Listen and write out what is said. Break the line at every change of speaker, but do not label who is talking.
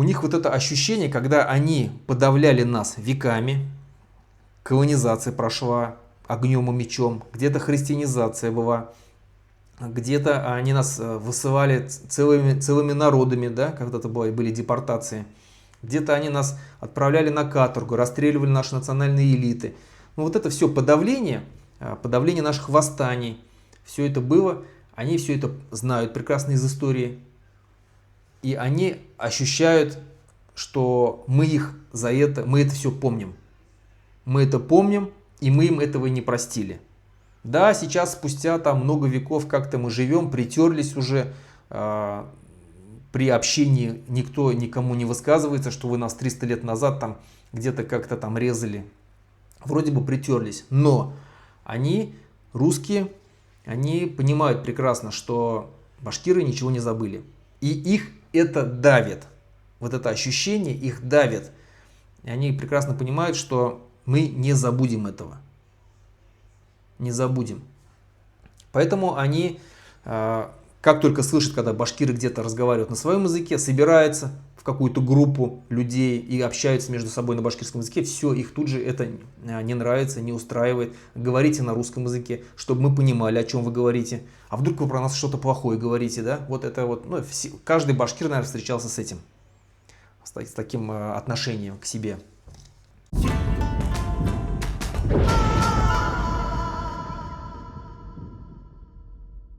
у них вот это ощущение, когда они подавляли нас веками, колонизация прошла огнем и мечом, где-то христианизация была, где-то они нас высылали целыми народами, да, когда-то были депортации, где-то они нас отправляли на каторгу, расстреливали наши национальные элиты. Ну вот это все подавление, подавление наших восстаний, все это было, они все это знают прекрасно из истории. И они ощущают, что мы их за это, мы это все помним. Мы это помним, и мы им этого не простили. Да, сейчас спустя там много веков как-то мы живем, притерлись уже, при общении никто никому не высказывается, что вы нас 300 лет назад там где-то как-то там резали. Вроде бы притерлись, но они, русские, они понимают прекрасно, что башкиры ничего не забыли. И их это давит, вот это ощущение их давит. И они прекрасно понимают, что мы не забудем этого. Не забудем. Поэтому они, как только слышат, когда башкиры где-то разговаривают на своем языке, собираются в какую-то группу людей и общаются между собой на башкирском языке, все, их тут же это не нравится, не устраивает. Говорите на русском языке, чтобы мы понимали, о чем вы говорите. А вдруг вы про нас что-то плохое говорите, да? Вот это вот, ну, каждый башкир, наверное, встречался с этим, с таким отношением к себе.